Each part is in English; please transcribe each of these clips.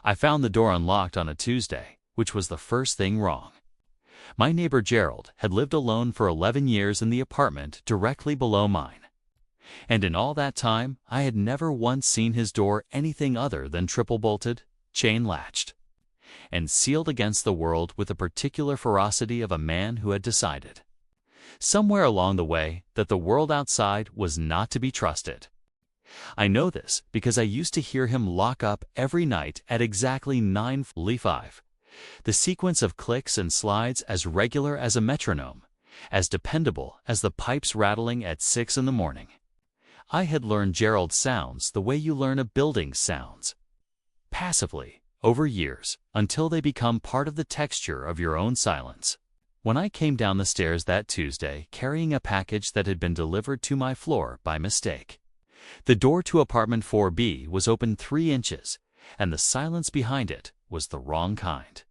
I found the door unlocked on a Tuesday, which was the first thing wrong. My neighbor Gerald had lived alone for 11 years in the apartment directly below mine. And in all that time, I had never once seen his door anything other than triple-bolted, chain-latched, and sealed against the world with the particular ferocity of a man who had decided, somewhere along the way, that the world outside was not to be trusted. I know this because I used to hear him lock up every night at exactly 9:45. The sequence of clicks and slides as regular as a metronome, as dependable as the pipes rattling at 6 in the morning. I had learned Gerald's sounds the way you learn a building's sounds, passively, over years, until they become part of the texture of your own silence. When I came down the stairs that Tuesday carrying a package that had been delivered to my floor by mistake, the door to apartment 4B was open 3 inches, and the silence behind it was the wrong kind.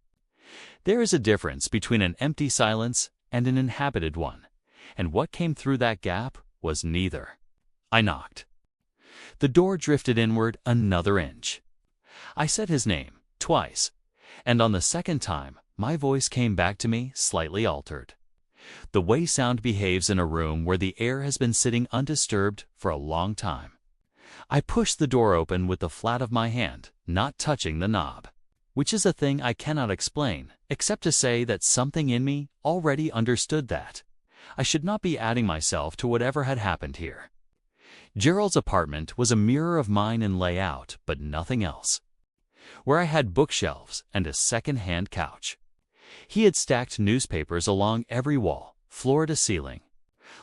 There is a difference between an empty silence and an inhabited one, and what came through that gap was neither. I knocked. The door drifted inward another inch. I said his name twice, and on the second time, my voice came back to me slightly altered. The way sound behaves in a room where the air has been sitting undisturbed for a long time. I pushed the door open with the flat of my hand, not touching the knob, which is a thing I cannot explain, except to say that something in me already understood that I should not be adding myself to whatever had happened here. Gerald's apartment was a mirror of mine in layout, but nothing else. Where I had bookshelves and a second-hand couch, he had stacked newspapers along every wall, floor to ceiling,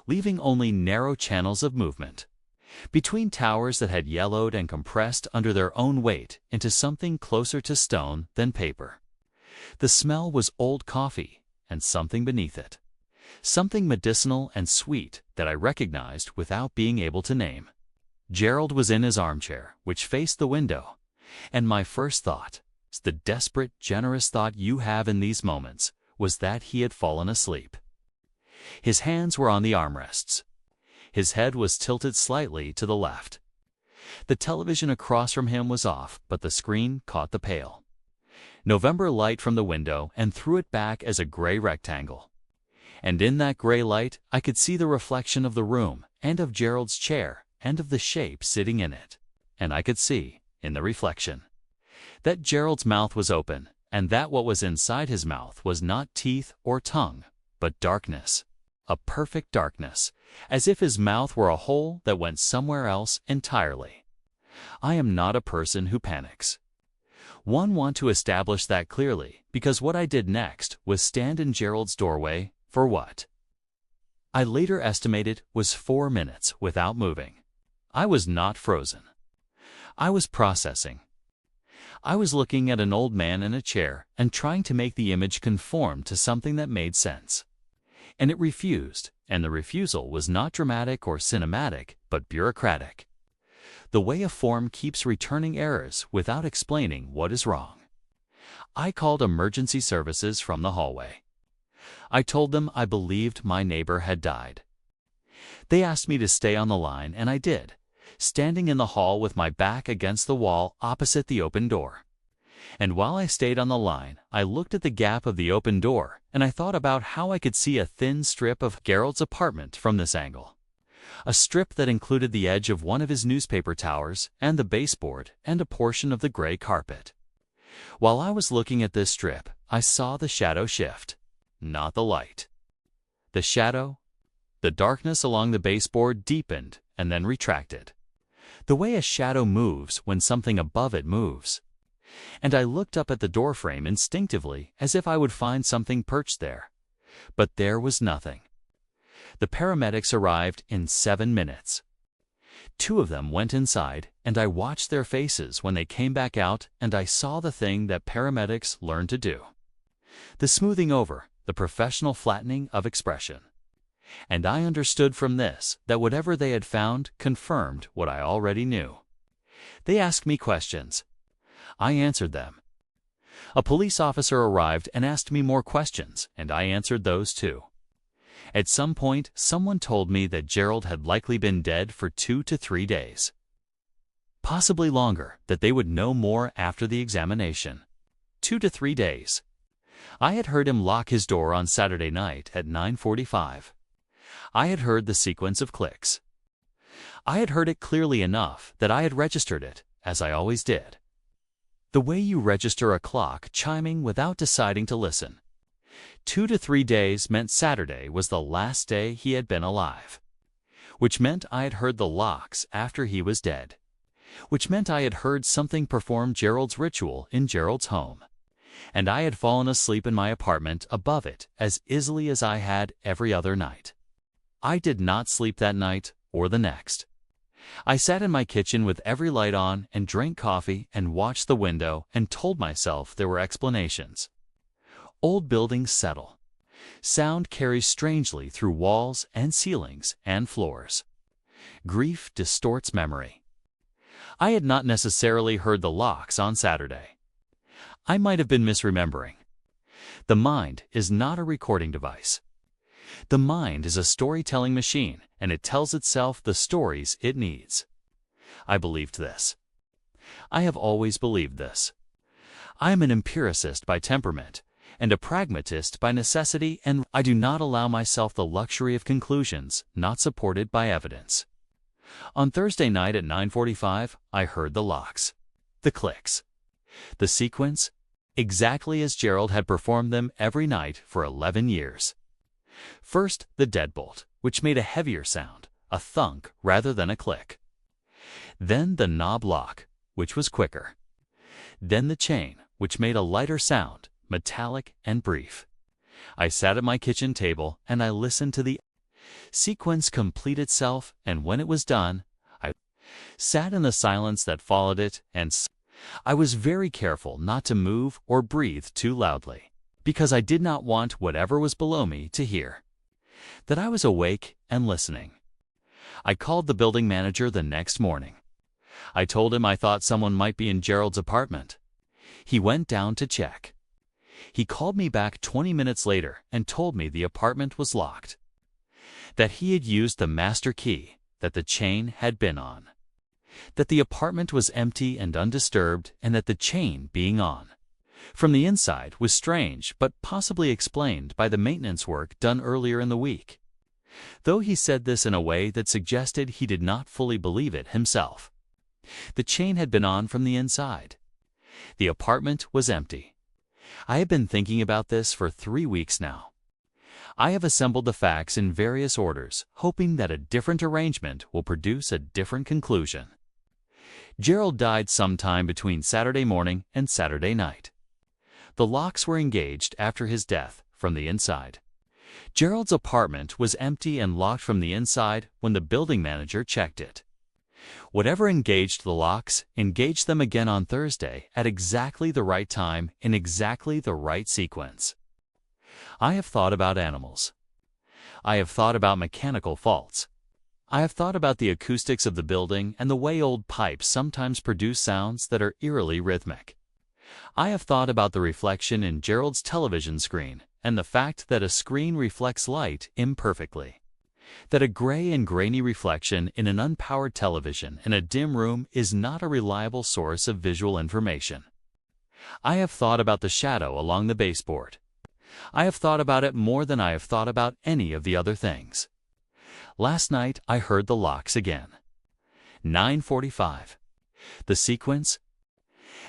leaving only narrow channels of movement between towers that had yellowed and compressed under their own weight into something closer to stone than paper. The smell was old coffee and something beneath it, something medicinal and sweet that I recognized without being able to name. Gerald was in his armchair, which faced the window, and my first thought, the desperate, generous thought you have in these moments, was that he had fallen asleep. His hands were on the armrests. His head was tilted slightly to the left. The television across from him was off, but the screen caught the pale November light from the window and threw it back as a gray rectangle. And in that gray light, I could see the reflection of the room and of Gerald's chair and of the shape sitting in it. And I could see, in the reflection, that Gerald's mouth was open, and that what was inside his mouth was not teeth or tongue, but darkness, a perfect darkness, as if his mouth were a hole that went somewhere else entirely. I am not a person who panics. Want to establish that clearly, because what I did next was stand in Gerald's doorway for what I later estimated was 4 minutes without moving. I was not frozen. I was processing. I was looking at an old man in a chair and trying to make the image conform to something that made sense. And it refused, and the refusal was not dramatic or cinematic, but bureaucratic. The way a form keeps returning errors without explaining what is wrong. I called emergency services from the hallway. I told them I believed my neighbor had died. They asked me to stay on the line, and I did, standing in the hall with my back against the wall opposite the open door. And while I stayed on the line, I looked at the gap of the open door, and I thought about how I could see a thin strip of Gerald's apartment from this angle. A strip that included the edge of one of his newspaper towers and the baseboard and a portion of the gray carpet. While I was looking at this strip, I saw the shadow shift, not the light. The shadow, the darkness along the baseboard deepened and then retracted, the way a shadow moves when something above it moves. And I looked up at the doorframe instinctively as if I would find something perched there. But there was nothing. The paramedics arrived in 7 minutes. 2 of them went inside, and I watched their faces when they came back out, and I saw the thing that paramedics learn to do. The smoothing over, the professional flattening of expression. And I understood from this that whatever they had found confirmed what I already knew. They asked me questions. I answered them. A police officer arrived and asked me more questions, and I answered those too. At some point, someone told me that Gerald had likely been dead for 2 to 3 days. possibly longer, that they would know more after the examination. 2 to 3 days. I had heard him lock his door on Saturday night at 9:45. I had heard the sequence of clicks. I had heard it clearly enough that I had registered it, as I always did. The way you register a clock chiming without deciding to listen. 2 to 3 days meant Saturday was the last day he had been alive, which meant I had heard the locks after he was dead, which meant I had heard something perform Gerald's ritual in Gerald's home, and I had fallen asleep in my apartment above it as easily as I had every other night. I did not sleep that night or the next. I sat in my kitchen with every light on and drank coffee and watched the window and told myself there were explanations. Old buildings settle. Sound carries strangely through walls and ceilings and floors. Grief distorts memory. I had not necessarily heard the locks on Saturday. I might have been misremembering. The mind is not a recording device. The mind is a storytelling machine, and it tells itself the stories it needs. I believed this. I have always believed this. I am an empiricist by temperament, and a pragmatist by necessity, and I do not allow myself the luxury of conclusions not supported by evidence. On Thursday night at 9:45, I heard the locks, the clicks, the sequence, exactly as Gerald had performed them every night for 11 years. First, the deadbolt, which made a heavier sound, a thunk rather than a click. Then the knob lock, which was quicker. Then the chain, which made a lighter sound, metallic and brief. I sat at my kitchen table and I listened to the sequence complete itself, and when it was done, I sat in the silence that followed it, and I was very careful not to move or breathe too loudly, because I did not want whatever was below me to hear that I was awake and listening. I called the building manager the next morning. I told him I thought someone might be in Gerald's apartment. He went down to check. He called me back 20 minutes later and told me the apartment was locked, that he had used the master key that the chain had been on, that the apartment was empty and undisturbed, and that the chain being on from the inside was strange, but possibly explained by the maintenance work done earlier in the week, though he said this in a way that suggested he did not fully believe it himself. The chain had been on from the inside. The apartment was empty. I have been thinking about this for 3 weeks now. I have assembled the facts in various orders, hoping that a different arrangement will produce a different conclusion. Gerald died sometime between Saturday morning and Saturday night. The locks were engaged after his death from the inside. Gerald's apartment was empty and locked from the inside when the building manager checked it. Whatever engaged the locks engaged them again on Thursday at exactly the right time in exactly the right sequence. I have thought about animals. I have thought about mechanical faults. I have thought about the acoustics of the building and the way old pipes sometimes produce sounds that are eerily rhythmic. I have thought about the reflection in Gerald's television screen and the fact that a screen reflects light imperfectly, that a gray and grainy reflection in an unpowered television in a dim room is not a reliable source of visual information. I have thought about the shadow along the baseboard. I have thought about it more than I have thought about any of the other things. Last night I heard the locks again. 9:45. The sequence.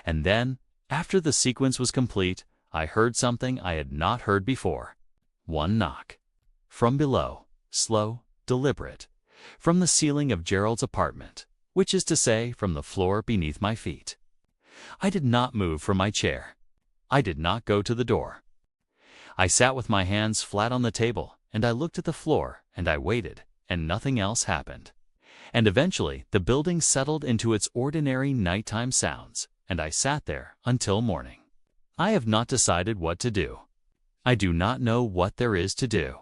And then, after the sequence was complete, I heard something I had not heard before. One knock. From below, slow, deliberate, from the ceiling of Gerald's apartment, which is to say, from the floor beneath my feet. I did not move from my chair. I did not go to the door. I sat with my hands flat on the table, and I looked at the floor, and I waited, and nothing else happened. And eventually the building settled into its ordinary nighttime sounds, and I sat there until morning. I have not decided what to do. I do not know what there is to do.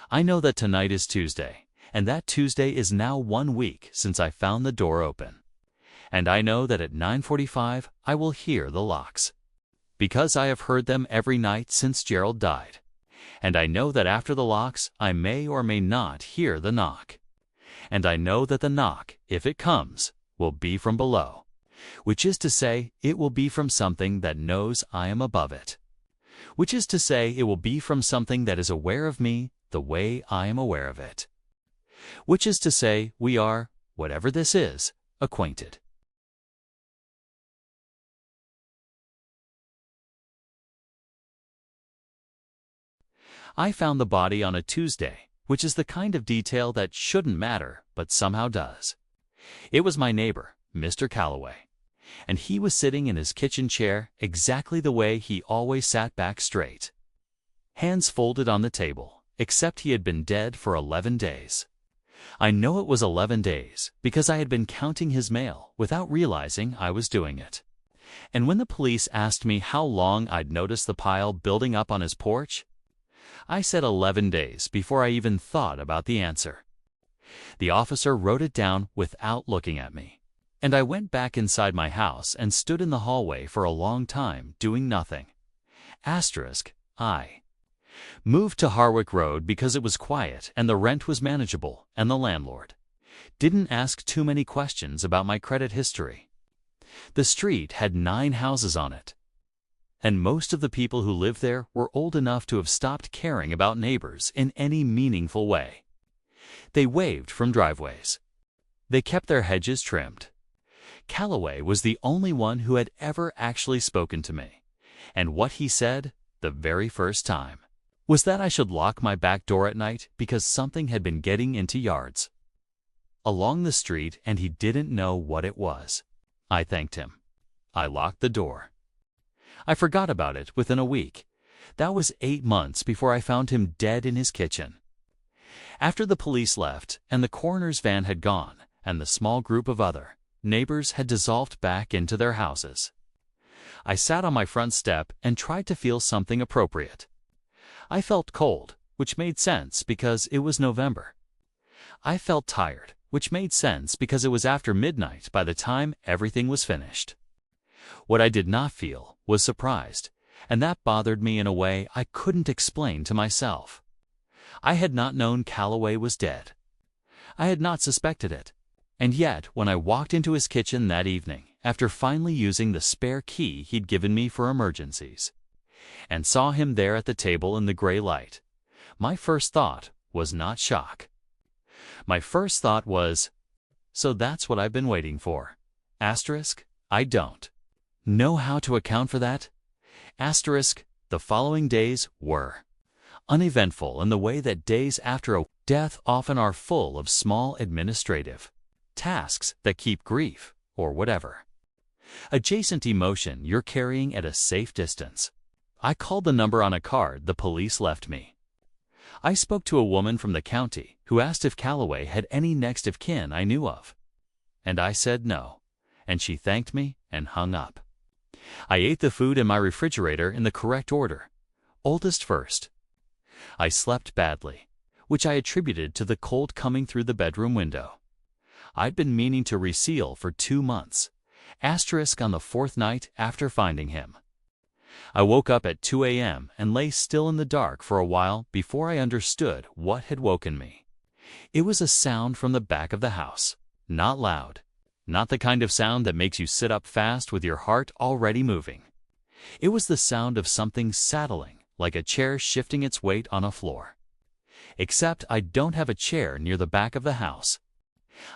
I know that tonight is Tuesday, and that Tuesday is now 1 week since I found the door open. And I know that at 9:45 I will hear the locks, because I have heard them every night since Gerald died. And I know that after the locks I may or may not hear the knock. And I know that the knock, if it comes, will be from below, which is to say, it will be from something that knows I am above it, which is to say, it will be from something that is aware of me the way I am aware of it, which is to say, we are, whatever this is, acquainted. I found the body on a Tuesday, which is the kind of detail that shouldn't matter, but somehow does. It was my neighbor, Mr. Calloway, and he was sitting in his kitchen chair exactly the way he always sat, back straight, hands folded on the table, except he had been dead for 11 days. I know it was 11 days because I had been counting his mail without realizing I was doing it. And when the police asked me how long I'd noticed the pile building up on his porch, I said 11 days before I even thought about the answer. The officer wrote it down without looking at me, and I went back inside my house and stood in the hallway for a long time doing nothing. I moved to Harwick Road because it was quiet and the rent was manageable, and the landlord didn't ask too many questions about my credit history. The street had 9 houses on it, and most of the people who lived there were old enough to have stopped caring about neighbors in any meaningful way. They waved from driveways. They kept their hedges trimmed. Calloway was the only one who had ever actually spoken to me, and what he said, the very first time, was that I should lock my back door at night because something had been getting into yards along the street and he didn't know what it was. I thanked him. I locked the door. I forgot about it within a week. That was 8 months before I found him dead in his kitchen. After the police left and the coroner's van had gone and the small group of other neighbors had dissolved back into their houses, I sat on my front step and tried to feel something appropriate. I felt cold, which made sense because it was November. I felt tired, which made sense because it was after midnight by the time everything was finished. What I did not feel was surprised, and that bothered me in a way I couldn't explain to myself. I had not known Calloway was dead. I had not suspected it. And yet, when I walked into his kitchen that evening, after finally using the spare key he'd given me for emergencies, and saw him there at the table in the gray light, my first thought was not shock. My first thought was, so that's what I've been waiting for. I don't know how to account for that. The following days were uneventful in the way that days after a death often are, full of small administrative tasks that keep grief, or whatever adjacent emotion you're carrying, at a safe distance. I called the number on a card the police left me. I spoke to a woman from the county who asked if Calloway had any next of kin I knew of, and I said no, and she thanked me and hung up. I ate the food in my refrigerator in the correct order, oldest first. I slept badly, which I attributed to the cold coming through the bedroom window. I'd been meaning to reseal for 2 months, on the 4th night after finding him. I woke up at 2 a.m. and lay still in the dark for a while before I understood what had woken me. It was a sound from the back of the house, not loud, not the kind of sound that makes you sit up fast with your heart already moving. It was the sound of something saddling, like a chair shifting its weight on a floor. Except I don't have a chair near the back of the house.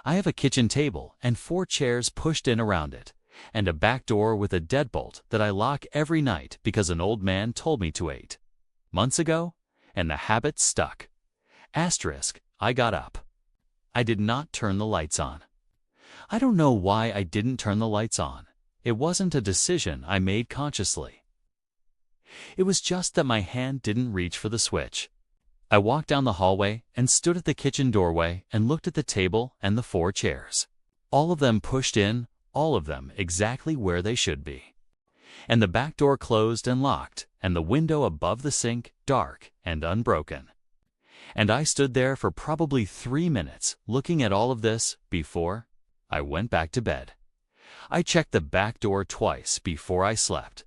I have a kitchen table and 4 chairs pushed in around it, and a back door with a deadbolt that I lock every night because an old man told me to 8 months ago, and the habit stuck. I got up. I did not turn the lights on. I don't know why I didn't turn the lights on. It wasn't a decision I made consciously. It was just that my hand didn't reach for the switch. I walked down the hallway and stood at the kitchen doorway and looked at the table and the 4 chairs. All of them pushed in, all of them exactly where they should be. And the back door closed and locked, and the window above the sink dark and unbroken. And I stood there for probably 3 minutes looking at all of this before I went back to bed. I checked the back door twice before I slept.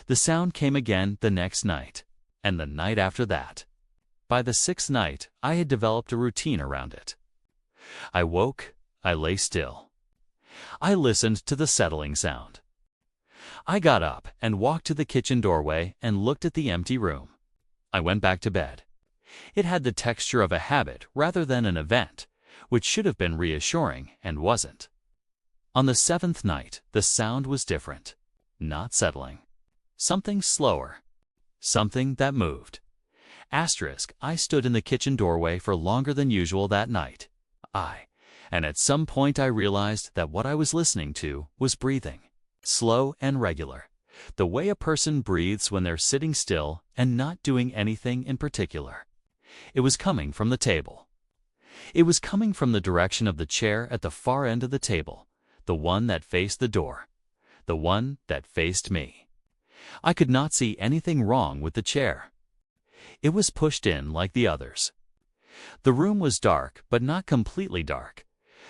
The sound came again the next night, and the night after that. By the 6th night, I had developed a routine around it. I woke, I lay still. I listened to the settling sound. I got up and walked to the kitchen doorway and looked at the empty room. I went back to bed. It had the texture of a habit rather than an event, which should have been reassuring and wasn't. On the seventh night, the sound was different. Not settling. Something slower. Something that moved. I stood in the kitchen doorway for longer than usual that night. And at some point I realized that what I was listening to was breathing. Slow and regular. The way a person breathes when they're sitting still and not doing anything in particular. It was coming from the table. It was coming from the direction of the chair at the far end of the table, the one that faced the door, the one that faced me. I could not see anything wrong with the chair. It was pushed in like the others. The room was dark, but not completely dark.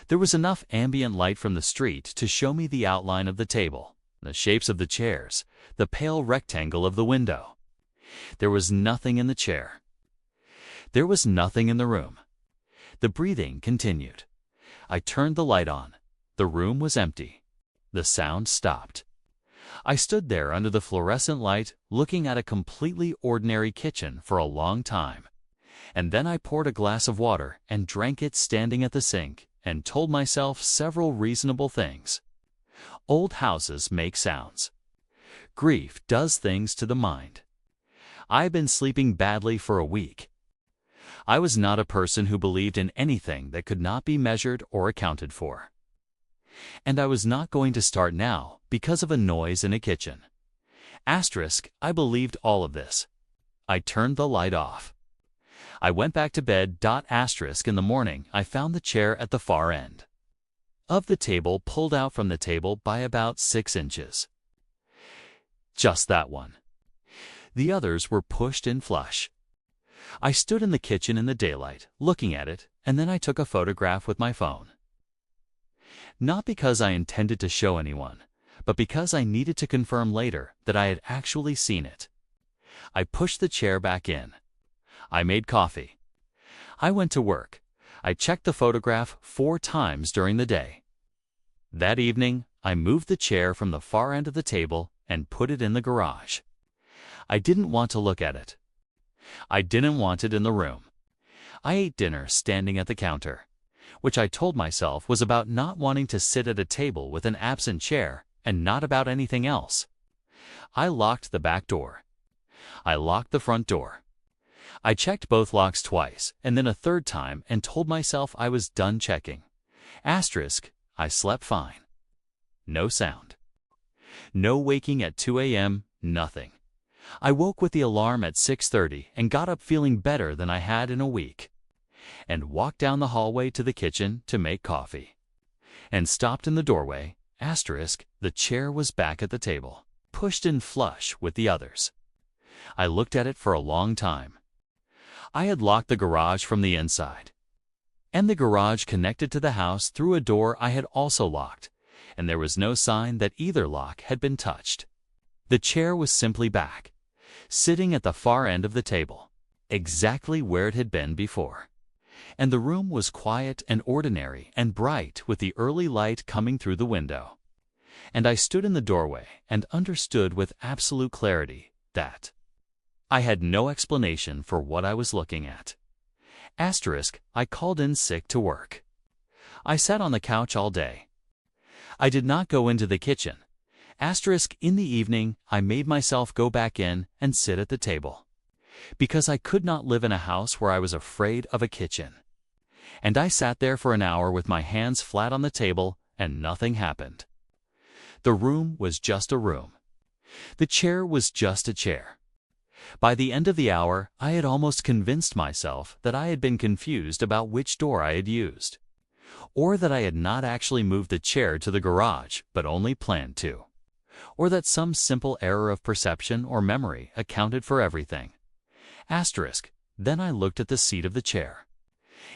There was enough ambient light from the street to show me the outline of the table, the shapes of the chairs, the pale rectangle of the window. There was nothing in the chair. There was nothing in the room. The breathing continued. I turned the light on. The room was empty. The sound stopped. I stood there under the fluorescent light, looking at a completely ordinary kitchen for a long time. And then I poured a glass of water and drank it standing at the sink and told myself several reasonable things. Old houses make sounds. Grief does things to the mind. I've been sleeping badly for a week. I was not a person who believed in anything that could not be measured or accounted for. And I was not going to start now because of a noise in a kitchen. I believed all of this. I turned the light off. I went back to bed. In the morning, I found the chair at the far end of the table pulled out from the table by about 6 inches. Just that one. The others were pushed in flush. I stood in the kitchen in the daylight, looking at it, and then I took a photograph with my phone. Not because I intended to show anyone, but because I needed to confirm later that I had actually seen it. I pushed the chair back in. I made coffee. I went to work. I checked the photograph 4 times during the day. That evening, I moved the chair from the far end of the table and put it in the garage. I didn't want to look at it. I didn't want it in the room. I ate dinner standing at the counter, which I told myself was about not wanting to sit at a table with an absent chair and not about anything else. I locked the back door. I locked the front door. I checked both locks twice and then a third time and told myself I was done checking. I slept fine. No sound. No waking at 2 a.m., nothing. I woke with the alarm at 6:30 and got up feeling better than I had in a week, and walked down the hallway to the kitchen to make coffee, and stopped in the doorway. The chair was back at the table, pushed in flush with the others. I looked at it for a long time. I had locked the garage from the inside, and the garage connected to the house through a door I had also locked, and there was no sign that either lock had been touched. The chair was simply back, sitting at the far end of the table, exactly where it had been before. And the room was quiet and ordinary and bright with the early light coming through the window. And I stood in the doorway and understood with absolute clarity that I had no explanation for what I was looking at. I called in sick to work. I sat on the couch all day. I did not go into the kitchen. In the evening, I made myself go back in and sit at the table, because I could not live in a house where I was afraid of a kitchen. And I sat there for an hour with my hands flat on the table, and nothing happened. The room was just a room. The chair was just a chair. By the end of the hour, I had almost convinced myself that I had been confused about which door I had used, or that I had not actually moved the chair to the garage, but only planned to, or that some simple error of perception or memory accounted for everything. Then I looked at the seat of the chair.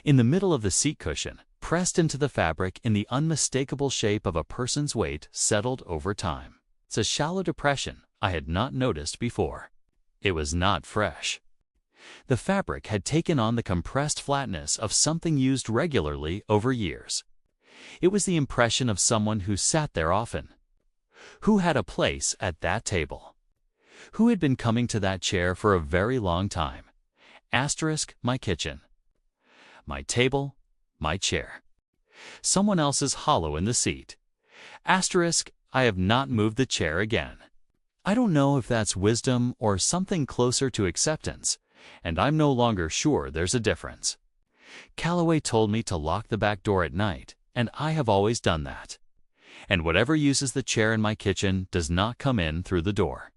In the middle of the seat cushion, pressed into the fabric in the unmistakable shape of a person's weight settled over time. It's a shallow depression I had not noticed before. It was not fresh. The fabric had taken on the compressed flatness of something used regularly over years. It was the impression of someone who sat there often, who had a place at that table, who had been coming to that chair for a very long time. Asterisk, my kitchen, my table, my chair. Someone else's hollow in the seat. Asterisk, I have not moved the chair again. I don't know if that's wisdom or something closer to acceptance, and I'm no longer sure there's a difference. Calloway told me to lock the back door at night, and I have always done that. And whatever uses the chair in my kitchen does not come in through the door.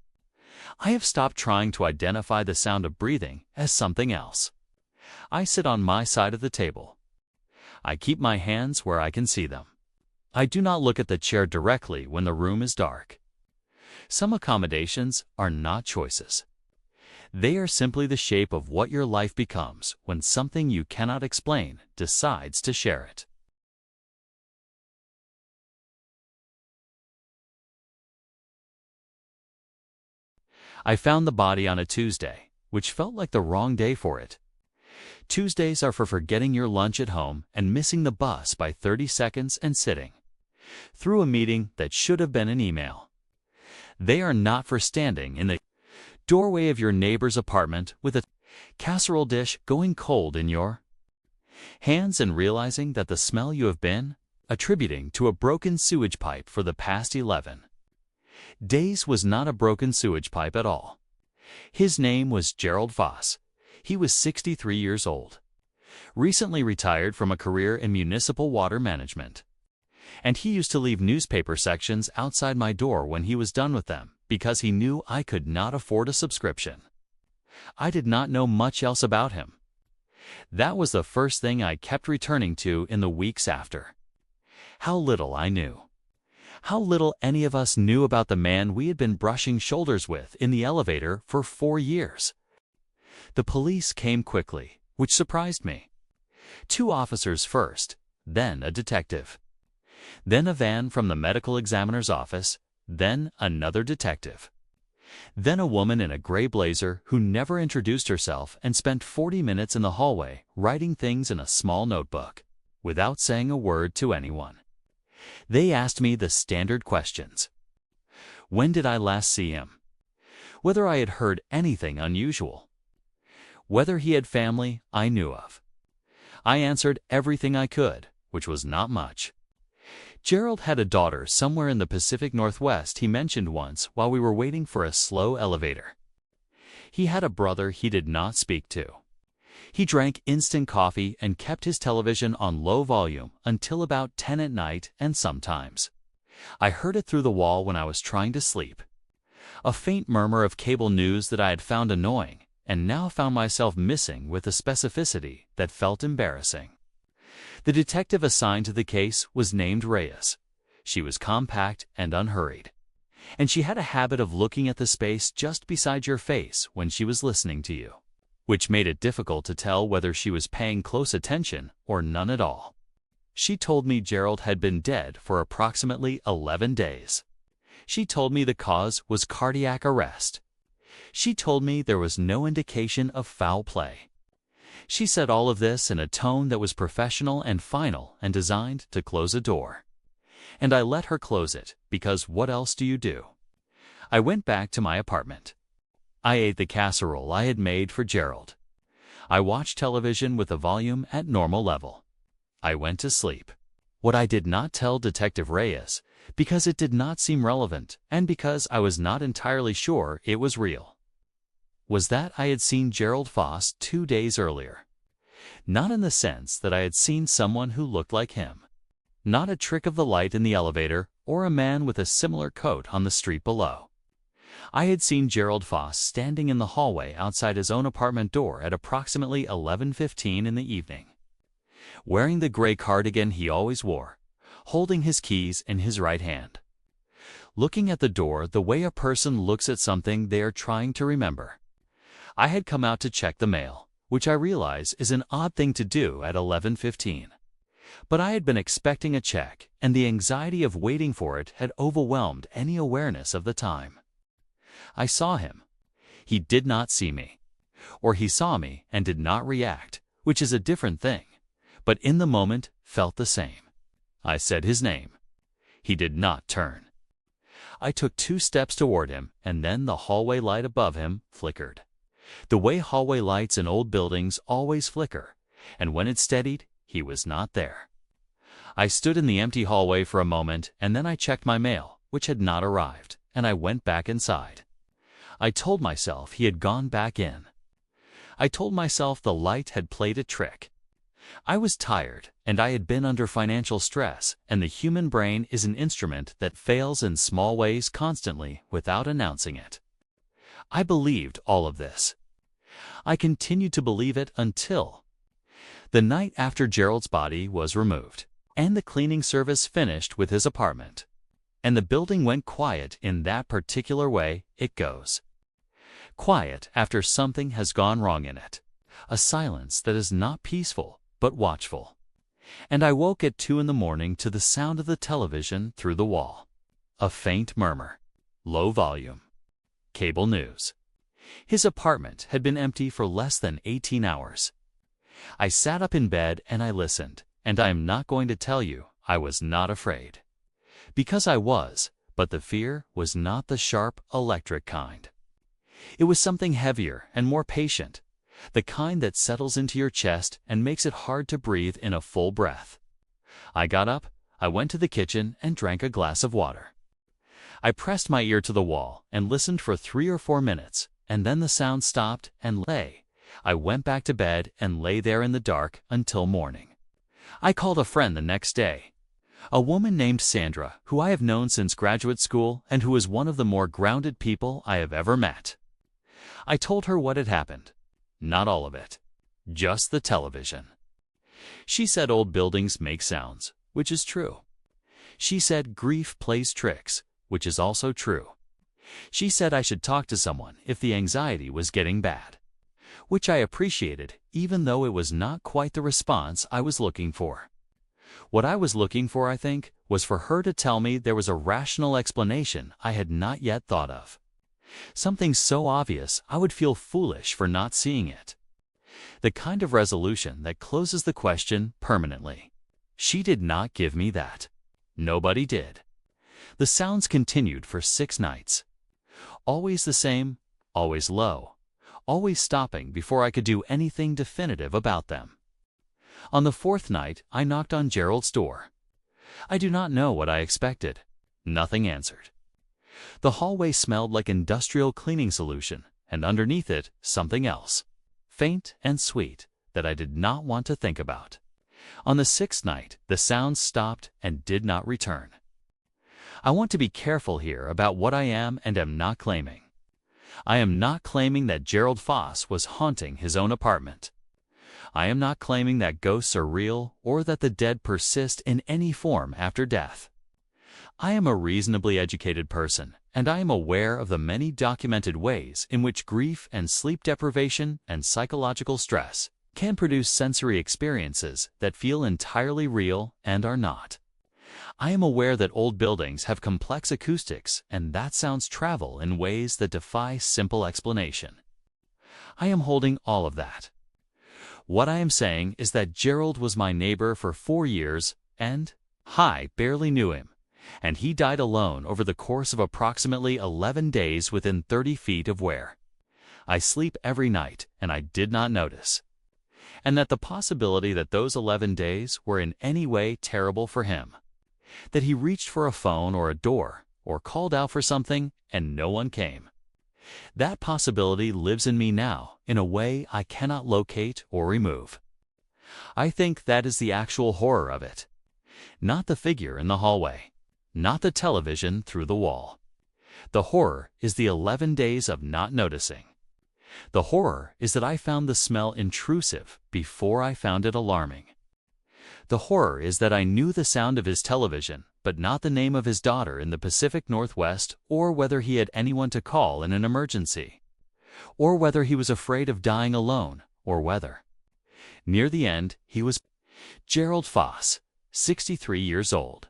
I have stopped trying to identify the sound of breathing as something else. I sit on my side of the table. I keep my hands where I can see them. I do not look at the chair directly when the room is dark. Some accommodations are not choices. They are simply the shape of what your life becomes when something you cannot explain decides to share it. I found the body on a Tuesday, which felt like the wrong day for it. Tuesdays are for forgetting your lunch at home and missing the bus by 30 seconds and sitting through a meeting that should have been an email. They are not for standing in the doorway of your neighbor's apartment with a casserole dish going cold in your hands and realizing that the smell you have been attributing to a broken sewage pipe for the past 11 days was not a broken sewage pipe at all. His name was Gerald Foss. He was 63 years old, recently retired from a career in municipal water management. And he used to leave newspaper sections outside my door when he was done with them because he knew I could not afford a subscription. I did not know much else about him. That was the first thing I kept returning to in the weeks after. How little I knew. How little any of us knew about the man we had been brushing shoulders with in the elevator for 4 years. The police came quickly, which surprised me. 2 officers first, then a detective. Then a van from the medical examiner's office, then another detective. Then a woman in a gray blazer who never introduced herself and spent 40 minutes in the hallway writing things in a small notebook, without saying a word to anyone. They asked me the standard questions. When did I last see him? Whether I had heard anything unusual. Whether he had family I knew of. I answered everything I could, which was not much. Gerald had a daughter somewhere in the Pacific Northwest he mentioned once while we were waiting for a slow elevator. He had a brother he did not speak to. He drank instant coffee and kept his television on low volume until about 10 at night, and sometimes I heard it through the wall when I was trying to sleep. A faint murmur of cable news that I had found annoying and now found myself missing with a specificity that felt embarrassing. The detective assigned to the case was named Reyes. She was compact and unhurried, and she had a habit of looking at the space just beside your face when she was listening to you, which made it difficult to tell whether she was paying close attention or none at all. She told me Gerald had been dead for approximately 11 days. She told me the cause was cardiac arrest. She told me there was no indication of foul play. She said all of this in a tone that was professional and final and designed to close a door. And I let her close it, because what else do you do? I went back to my apartment. I ate the casserole I had made for Gerald. I watched television with the volume at normal level. I went to sleep. What I did not tell Detective Reyes, because it did not seem relevant and because I was not entirely sure it was real, was that I had seen Gerald Foss 2 days earlier. Not in the sense that I had seen someone who looked like him. Not a trick of the light in the elevator or a man with a similar coat on the street below. I had seen Gerald Foss standing in the hallway outside his own apartment door at approximately 11:15 in the evening, wearing the gray cardigan he always wore, holding his keys in his right hand, looking at the door the way a person looks at something they are trying to remember. I had come out to check the mail, which I realize is an odd thing to do at 11:15. But I had been expecting a check, and the anxiety of waiting for it had overwhelmed any awareness of the time. I saw him. He did not see me. Or he saw me and did not react, which is a different thing, but in the moment felt the same. I said his name. He did not turn. I took 2 steps toward him, and then the hallway light above him flickered. The way hallway lights in old buildings always flicker, and when it steadied, he was not there. I stood in the empty hallway for a moment, and then I checked my mail, which had not arrived, and I went back inside. I told myself he had gone back in. I told myself the light had played a trick. I was tired, and I had been under financial stress, and the human brain is an instrument that fails in small ways constantly without announcing it. I believed all of this. I continued to believe it until the night after Gerald's body was removed, and the cleaning service finished with his apartment, and the building went quiet in that particular way it goes. Quiet after something has gone wrong in it. A silence that is not peaceful, but watchful. And I woke at 2 in the morning to the sound of the television through the wall. A faint murmur. Low volume. Cable news. His apartment had been empty for less than 18 hours. I sat up in bed and I listened, and I am not going to tell you I was not afraid. Because I was, but the fear was not the sharp, electric kind. It was something heavier and more patient, the kind that settles into your chest and makes it hard to breathe in a full breath. I got up, I went to the kitchen and drank a glass of water. I pressed my ear to the wall and listened for 3 or 4 minutes, and then the sound stopped and I went back to bed and lay there in the dark until morning. I called a friend the next day, a woman named Sandra, who I have known since graduate school and who is one of the more grounded people I have ever met. I told her what had happened. Not all of it. Just the television. She said old buildings make sounds, which is true. She said grief plays tricks, which is also true. She said I should talk to someone if the anxiety was getting bad, which I appreciated, even though it was not quite the response I was looking for. What I was looking for, I think, was for her to tell me there was a rational explanation I had not yet thought of. Something so obvious I would feel foolish for not seeing it. The kind of resolution that closes the question permanently. She did not give me that. Nobody did. The sounds continued for 6 nights. Always the same, always low, always stopping before I could do anything definitive about them. On the 4th night, I knocked on Gerald's door. I do not know what I expected. Nothing answered. The hallway smelled like industrial cleaning solution, and underneath it, something else, faint and sweet, that I did not want to think about. On the 6th night, the sounds stopped and did not return. I want to be careful here about what I am and am not claiming. I am not claiming that Gerald Foss was haunting his own apartment. I am not claiming that ghosts are real or that the dead persist in any form after death. I am a reasonably educated person, and I am aware of the many documented ways in which grief and sleep deprivation and psychological stress can produce sensory experiences that feel entirely real and are not. I am aware that old buildings have complex acoustics and that sounds travel in ways that defy simple explanation. I am holding all of that. What I am saying is that Gerald was my neighbor for 4 years, and I barely knew him, and he died alone over the course of approximately 11 days within 30 feet of where I sleep every night, and I did not notice. And that the possibility that those 11 days were in any way terrible for him, that he reached for a phone or a door, or called out for something, and no one came. That possibility lives in me now in a way I cannot locate or remove. I think that is the actual horror of it. Not the figure in the hallway, not the television through the wall. The horror is the 11 days of not noticing. The horror is that I found the smell intrusive before I found it alarming. The horror is that I knew the sound of his television, but not the name of his daughter in the Pacific Northwest, or whether he had anyone to call in an emergency, or whether he was afraid of dying alone, or whether, near the end, he was Gerald Foss, 63 years old.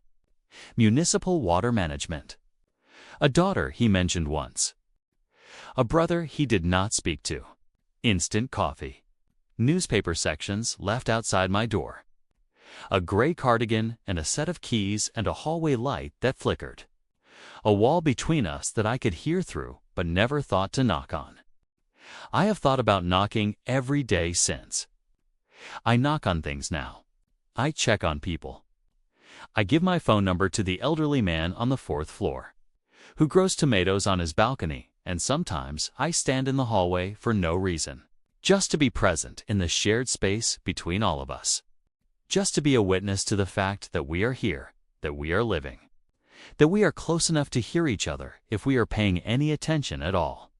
Municipal water management. A daughter he mentioned once. A brother he did not speak to. Instant coffee. Newspaper sections left outside my door. a gray cardigan and a set of keys and a hallway light that flickered. A wall between us that I could hear through but never thought to knock on. I have thought about knocking every day since. I knock on things now. I check on people. I give my phone number to the elderly man on the 4th floor, who grows tomatoes on his balcony, and sometimes I stand in the hallway for no reason, just to be present in the shared space between all of us. Just to be a witness to the fact that we are here, that we are living, that we are close enough to hear each other if we are paying any attention at all.